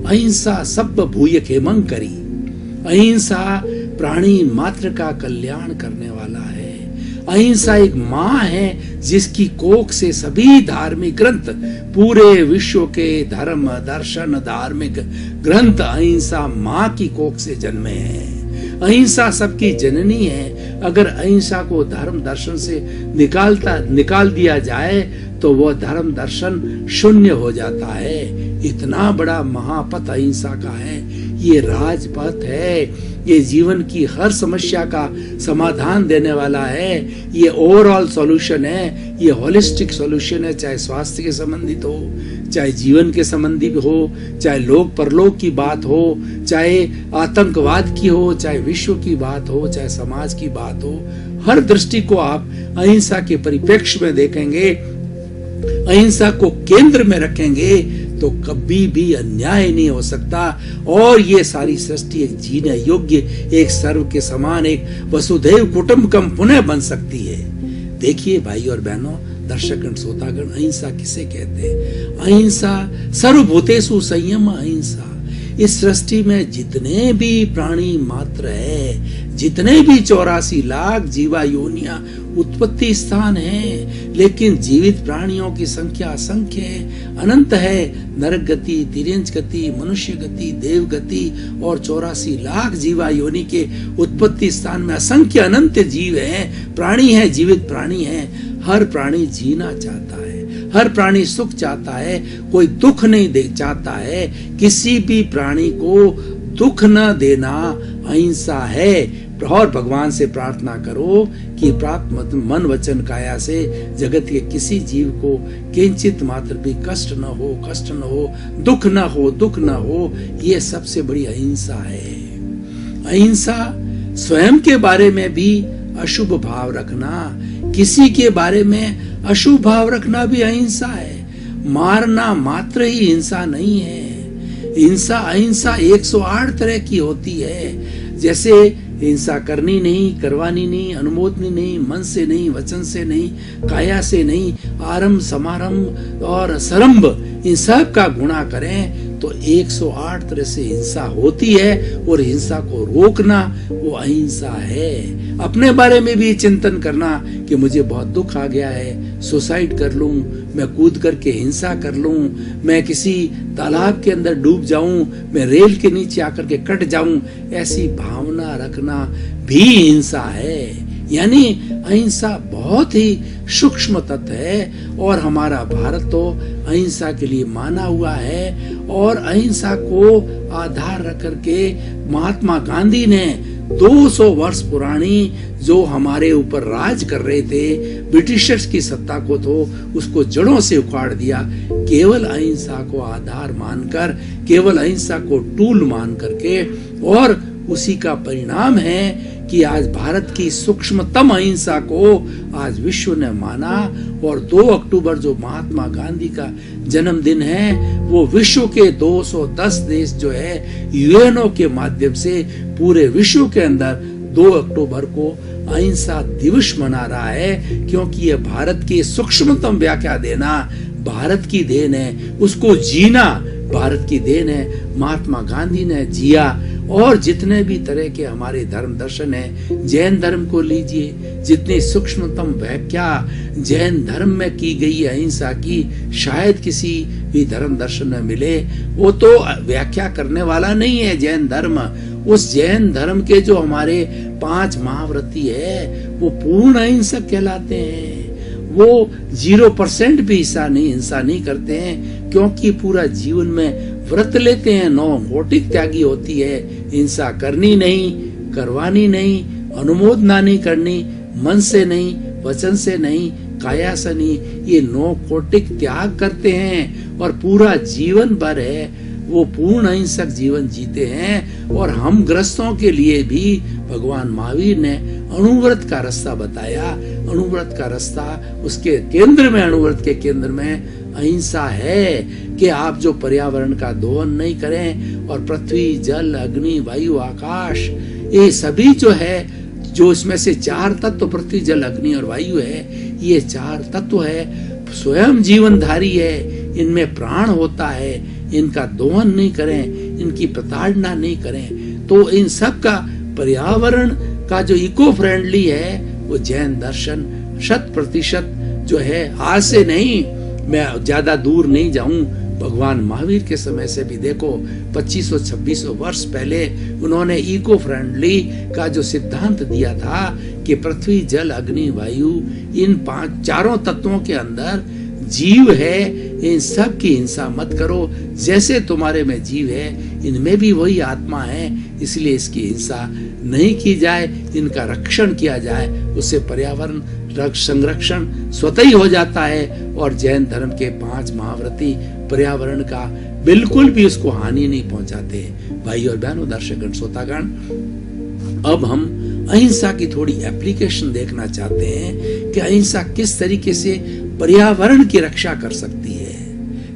अहिंसा सब भूय खेमं करी। अहिंसा प्राणी मात्र का कल्याण करने वाला है। अहिंसा एक माँ है जिसकी कोख से सभी धार्मिक ग्रंथ, पूरे विश्व के धर्म दर्शन धार्मिक ग्रंथ अहिंसा माँ की कोख से जन्मे हैं। अहिंसा सबकी जननी है। अगर अहिंसा को धर्म दर्शन से निकाल दिया जाए तो वह धर्म दर्शन शून्य हो जाता है। इतना बड़ा महापथ अहिंसा का है। ये राजपथ है। ये जीवन की हर समस्या का समाधान देने वाला है। ये ओवरऑल सॉल्यूशन है। ये होलिस्टिक सॉल्यूशन है। चाहे स्वास्थ्य के संबंधित हो, चाहे जीवन के संबंधी हो, चाहे लोक परलोक की बात हो, चाहे आतंकवाद की हो, चाहे विश्व की बात हो, चाहे समाज की बात हो, हर दृष्टि को आप अहिंसा के परिप्रेक्ष्य में देखेंगे, अहिंसा को केंद्र में रखेंगे तो कभी भी अन्याय नहीं हो सकता। और ये सारी सृष्टि एक जीने योग्य, एक सर्व के समान, एक वसुधैव कुटुंबकम पुनः बन सकती है। देखिए भाई और बहनों, दर्शकगण श्रोतागण, अहिंसा किसे कहते हैं? अहिंसा सर्वभूतेषु संयम अहिंसा। इस सृष्टि में जितने भी प्राणी मात्र है, जितने भी 84 लाख जीवा योनियां उत्पत्ति स्थान है, लेकिन जीवित प्राणियों की संख्या असंख्य है, अनंत है। नरक गति, तिर्यंच गति, मनुष्य गति, देव गति और 84 लाख जीवा योनि के उत्पत्ति स्थान में असंख्य अनंत जीव हैं, प्राणी हैं, जीवित प्राणी हैं। हर प्राणी जीना चाहता है, हर प्राणी सुख चाहता है, कोई दुख नहीं चाहता है। किसी भी प्राणी को दुख न देना अहिंसा है। और भगवान से प्रार्थना करो कि प्राप्त मन वचन काया से जगत के किसी जीव को किंचित मात्र भी कष्ट न हो, दुख न हो। ये सबसे बड़ी अहिंसा है। अहिंसा स्वयं के बारे में भी अशुभ भाव रखना, किसी के बारे में अशुभ भाव रखना भी अहिंसा है। मारना मात्र ही हिंसा नहीं है। अहिंसा 108 तरह की होती है। जैसे हिंसा करनी नहीं, करवानी नहीं, अनुमोदनी नहीं, मन से नहीं, वचन से नहीं, काया से नहीं, आरंभ समारंभ और सरंभ, इन सब का गुणा करें तो 108 तरह से हिंसा होती है। और हिंसा को रोकना वो अहिंसा है। अपने बारे में भी चिंतन करना कि मुझे बहुत दुख आ गया है, सुसाइड कर लूं, मैं कूद करके हिंसा कर लूं, मैं किसी तालाब के अंदर डूब जाऊं, मैं रेल के नीचे आकर के कट जाऊं, ऐसी भावना रखना भी हिंसा है। यानी अहिंसा बहुत ही सूक्ष्म तत्व है। और हमारा भारत तो अहिंसा के लिए माना हुआ है। और अहिंसा को आधार रख करके महात्मा गांधी ने 200 वर्ष पुरानी जो हमारे ऊपर राज कर रहे थे, ब्रिटिशर्स की सत्ता को तो उसको जड़ों से उखाड़ दिया। केवल अहिंसा को आधार मानकर, केवल अहिंसा को टूल मान करके, और उसी का परिणाम है कि आज भारत की सूक्ष्मतम अहिंसा को आज विश्व ने माना। और 2 अक्टूबर जो महात्मा गांधी का जन्मदिन है, वो विश्व के 210 देश जो है यूएनओ के माध्यम से पूरे विश्व के अंदर 2 अक्टूबर को अहिंसा दिवस मना रहा है। क्योंकि ये भारत की सूक्ष्मतम व्याख्या देना भारत की देन है, उसको जीना भारत की देन है। महात्मा गांधी ने जिया। और जितने भी तरह के हमारे धर्म दर्शन है, जैन धर्म को लीजिए, जितनी सूक्ष्मतम व्याख्या जैन धर्म में की गई है अहिंसा की, शायद किसी भी धर्म दर्शन में मिले। वो तो व्याख्या करने वाला नहीं है जैन धर्म। उस जैन धर्म के जो हमारे 5 महाव्रती है वो पूर्ण अहिंसक कहलाते हैं। वो 0% भी हिंसा नहीं करते हैं, क्योंकि पूरा जीवन में व्रत लेते हैं। 9 कोटिक त्यागी होती है। हिंसा करनी नहीं, करवानी नहीं, अनुमोदना नहीं करनी, मन से नहीं, वचन से नहीं, काया से नहीं, ये 9 कोटिक त्याग करते हैं। और पूरा जीवन भर है वो पूर्ण अहिंसक जीवन जीते हैं। और हम ग्रस्तों के लिए भी भगवान महावीर ने अणुव्रत का रास्ता बताया। अणुव्रत का रास्ता, उसके केंद्र में, अणुव्रत के केंद्र में अहिंसा है कि आप जो पर्यावरण का दोहन नहीं करें। और पृथ्वी, जल, अग्नि, वायु, आकाश, ये सभी जो है, जो इसमें से 4 तत्व पृथ्वी, जल, अग्नि और वायु है, ये 4 तत्व है, स्वयं जीवनधारी है, इनमें प्राण होता है, इनका दोहन नहीं करें, इनकी प्रताड़ना नहीं करें, तो इन सब का पर्यावरण का जो इको फ्रेंडली है वो जैन दर्शन 100% जो है, आज से नहीं, मैं ज्यादा दूर नहीं जाऊं, भगवान महावीर के समय से भी देखो 2500-2600 वर्ष पहले उन्होंने इको फ्रेंडली का जो सिद्धांत दिया था कि पृथ्वी जल अग्नि वायु इन चारों तत्वों के अंदर जीव है, इन सब की हिंसा मत करो, जैसे तुम्हारे में जीव है इनमें भी वही आत्मा है, इसलिए इसकी हिंसा नहीं की जाए, इनका रक्षण किया जाए, उससे पर्यावरण संरक्षण स्वतः ही हो जाता है। और जैन धर्म के 5 महाव्रती पर्यावरण का बिल्कुल भी उसको हानि नहीं पहुंचाते। भाई और बहनों, दर्शकगण, श्रोतागण, अब हम अहिंसा की थोड़ी एप्लीकेशन देखना चाहते हैं कि अहिंसा किस तरीके से पर्यावरण की रक्षा कर सकती है।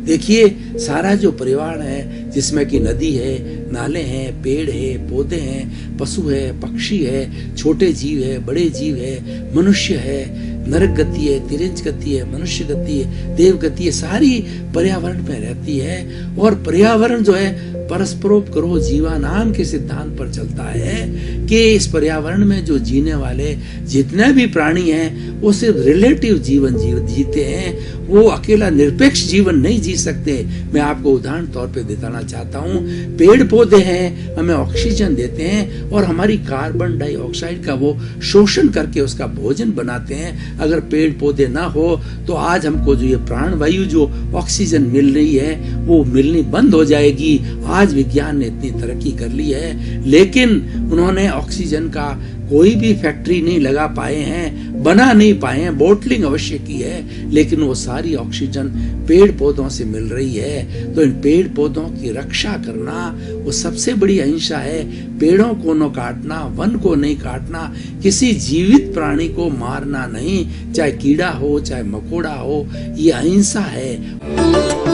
देखिए, सारा जो पर्यावरण है जिसमें कि नदी है, नाले हैं, पेड़ है, पौधे हैं, पशु है, पक्षी है, छोटे जीव है, बड़े जीव है, मनुष्य है, नरक गति है, तिरंज गति है, मनुष्य गति है, देव गति है, सारी पर्यावरण में रहती है। और पर्यावरण जो है परस्परोपकारो जीवानाम के सिद्धांत पर चलता है कि इस पर्यावरण में जो जीने वाले जितने भी प्राणी हैं वो सिर्फ रिलेटिव जीवन जीते हैं, वो अकेला निरपेक्ष जीवन नहीं जी सकते। मैं आपको उदाहरण तौर पे बताना चाहता हूँ, पेड़ पौधे हैं, हमें ऑक्सीजन देते हैं और हमारी कार्बन डाइऑक्साइड का वो शोषण करके उसका भोजन बनाते हैं। अगर पेड़ पौधे ना हो तो आज हमको जो ये प्राण वायु जो ऑक्सीजन मिल रही है वो मिलनी बंद हो जाएगी। आज विज्ञान ने इतनी तरक्की कर ली है, लेकिन उन्होंने ऑक्सीजन का कोई भी फैक्ट्री नहीं लगा पाए हैं, बना नहीं पाए हैं, बोटलिंग अवश्य की है, लेकिन वो सारी ऑक्सीजन पेड़ पौधों से मिल रही है। तो इन पेड़ पौधों की रक्षा करना वो सबसे बड़ी अहिंसा है। पेड़ों को न काटना, वन को नहीं काटना, किसी जीवित प्राणी को मारना नहीं, चाहे कीड़ा हो चाहे मकोड़ा हो, ये अहिंसा है।